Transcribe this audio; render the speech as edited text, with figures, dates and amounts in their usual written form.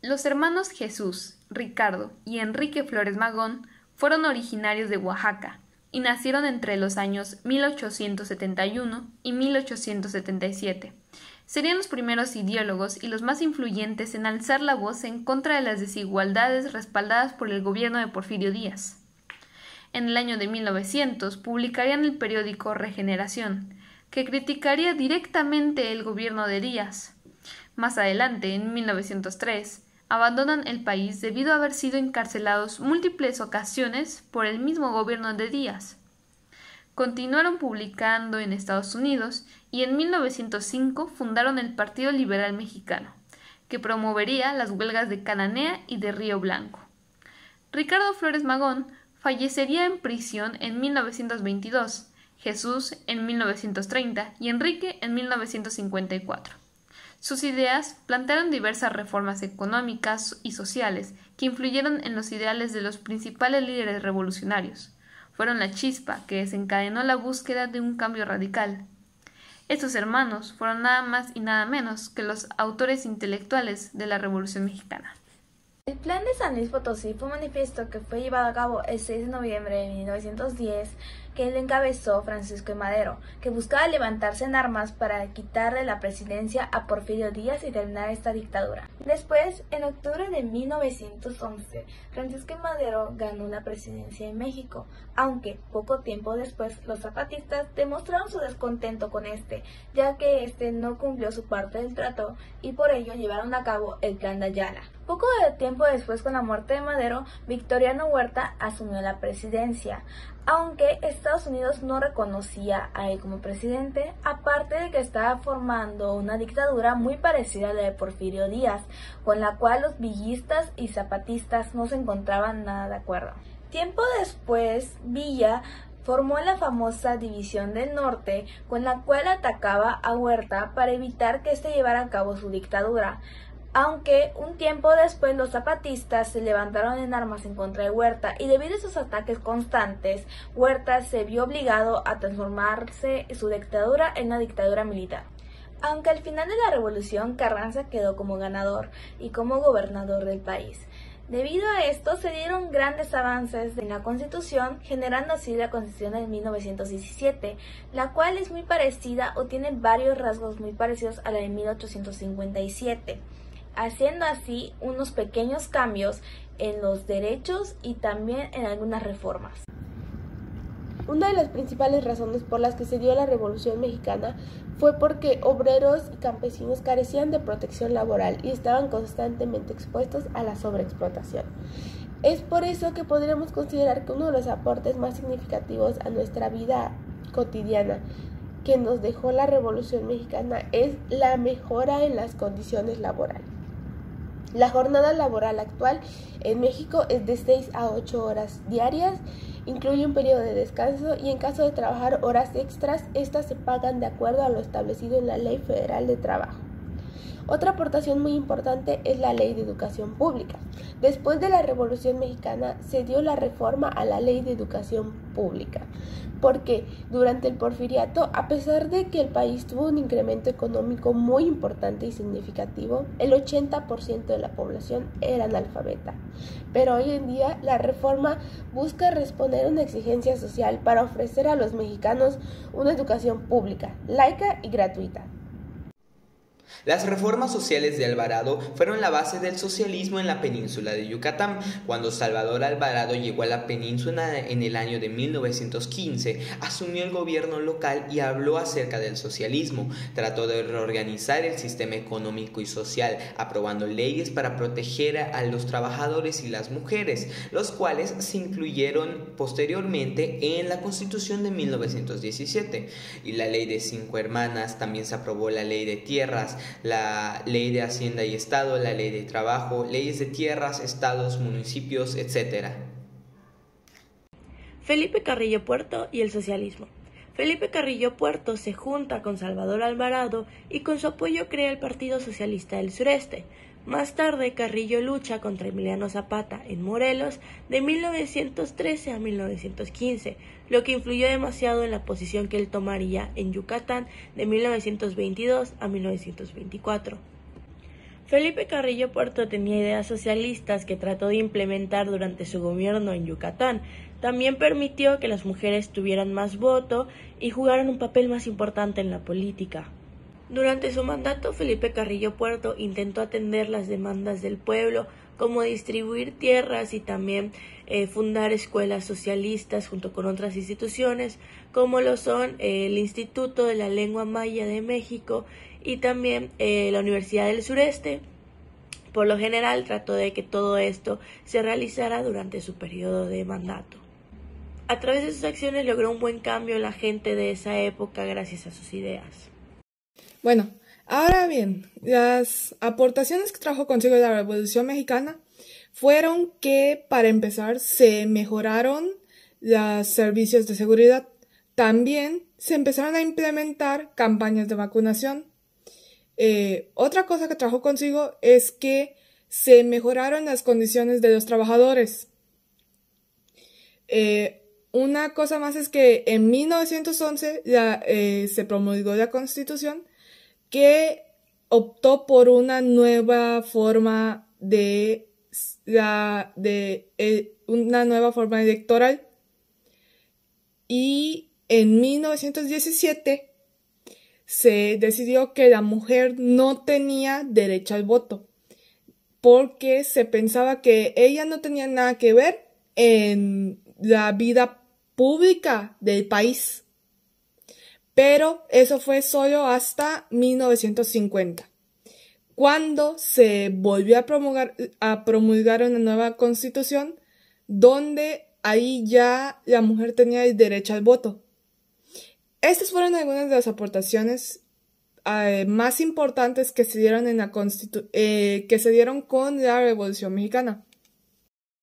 Los hermanos Jesús, Ricardo y Enrique Flores Magón fueron originarios de Oaxaca y nacieron entre los años 1871 y 1877. Serían los primeros ideólogos y los más influyentes en alzar la voz en contra de las desigualdades respaldadas por el gobierno de Porfirio Díaz. En el año de 1900 publicarían el periódico Regeneración, que criticaría directamente el gobierno de Díaz. Más adelante, en 1903, abandonan el país debido a haber sido encarcelados múltiples ocasiones por el mismo gobierno de Díaz. Continuaron publicando en Estados Unidos y en 1905 fundaron el Partido Liberal Mexicano, que promovería las huelgas de Cananea y de Río Blanco. Ricardo Flores Magón fallecería en prisión en 1922, Jesús en 1930 y Enrique en 1954. Sus ideas plantearon diversas reformas económicas y sociales que influyeron en los ideales de los principales líderes revolucionarios. Fueron la chispa que desencadenó la búsqueda de un cambio radical. Estos hermanos fueron nada más y nada menos que los autores intelectuales de la Revolución Mexicana. El Plan de San Luis Potosí fue un manifiesto que fue llevado a cabo el 6 de noviembre de 1910, que lo encabezó Francisco I. Madero, que buscaba levantarse en armas para quitarle la presidencia a Porfirio Díaz y terminar esta dictadura. Después, en octubre de 1911, Francisco I. Madero ganó la presidencia en México, aunque poco tiempo después los zapatistas demostraron su descontento con ya que no cumplió su parte del trato y por ello llevaron a cabo el Plan de Ayala. Poco tiempo después, con la muerte de Madero, Victoriano Huerta asumió la presidencia, aunque Estados Unidos no reconocía a él como presidente, aparte de que estaba formando una dictadura muy parecida a la de Porfirio Díaz, con la cual los villistas y zapatistas no se encontraban nada de acuerdo. Tiempo después, Villa formó la famosa División del Norte, con la cual atacaba a Huerta para evitar que llevara a cabo su dictadura. Aunque un tiempo después los zapatistas se levantaron en armas en contra de Huerta y debido a sus ataques constantes, Huerta se vio obligado a transformarse su dictadura en una dictadura militar. Aunque al final de la revolución Carranza quedó como ganador y como gobernador del país. Debido a esto se dieron grandes avances en la Constitución, generando así la Constitución de 1917, la cual es muy parecida o tiene varios rasgos muy parecidos a la de 1857. Haciendo así unos pequeños cambios en los derechos y también en algunas reformas. Una de las principales razones por las que se dio la Revolución Mexicana fue porque obreros y campesinos carecían de protección laboral y estaban constantemente expuestos a la sobreexplotación. Es por eso que podríamos considerar que uno de los aportes más significativos a nuestra vida cotidiana que nos dejó la Revolución Mexicana es la mejora en las condiciones laborales. La jornada laboral actual en México es de 6 a 8 horas diarias, incluye un periodo de descanso y en caso de trabajar horas extras, estas se pagan de acuerdo a lo establecido en la Ley Federal de Trabajo. Otra aportación muy importante es la Ley de Educación Pública. Después de la Revolución Mexicana se dio la reforma a la Ley de Educación Pública, porque durante el Porfiriato, a pesar de que el país tuvo un incremento económico muy importante y significativo, el 80% de la población era analfabeta. Pero hoy en día la reforma busca responder a una exigencia social para ofrecer a los mexicanos una educación pública, laica y gratuita. Las reformas sociales de Alvarado fueron la base del socialismo en la península de Yucatán. Cuando Salvador Alvarado llegó a la península en el año de 1915, asumió el gobierno local y habló acerca del socialismo. Trató de reorganizar el sistema económico y social, aprobando leyes para proteger a los trabajadores y las mujeres, los cuales se incluyeron posteriormente en la Constitución de 1917. Y la Ley de 5 Hermanas, también se aprobó la Ley de Tierras, la Ley de Hacienda y Estado, la Ley de Trabajo, leyes de tierras, estados, municipios, etc. Felipe Carrillo Puerto y el socialismo. Felipe Carrillo Puerto se junta con Salvador Alvarado y con su apoyo crea el Partido Socialista del Sureste. Más tarde, Carrillo lucha contra Emiliano Zapata en Morelos de 1913 a 1915, lo que influyó demasiado en la posición que él tomaría en Yucatán de 1922 a 1924. Felipe Carrillo Puerto tenía ideas socialistas que trató de implementar durante su gobierno en Yucatán. También permitió que las mujeres tuvieran más voto y jugaran un papel más importante en la política. Durante su mandato, Felipe Carrillo Puerto intentó atender las demandas del pueblo, como distribuir tierras y también fundar escuelas socialistas junto con otras instituciones, como lo son el Instituto de la Lengua Maya de México y también la Universidad del Sureste. Por lo general, trató de que todo esto se realizara durante su periodo de mandato. A través de sus acciones logró un buen cambio en la gente de esa época gracias a sus ideas. Bueno, ahora bien, las aportaciones que trajo consigo la Revolución Mexicana fueron que, para empezar, se mejoraron los servicios de seguridad. También se empezaron a implementar campañas de vacunación. Otra cosa que trajo consigo es que se mejoraron las condiciones de los trabajadores. Una cosa más es que en 1911 se promulgó la Constitución, que optó por una nueva forma una nueva forma electoral, y en 1917 se decidió que la mujer no tenía derecho al voto porque se pensaba que ella no tenía nada que ver en la vida pública del país. Pero eso fue solo hasta 1950, cuando se volvió a promulgar una nueva constitución, donde ahí ya la mujer tenía el derecho al voto. Estas fueron algunas de las aportaciones más importantes que se dieron que se dieron con la Revolución Mexicana.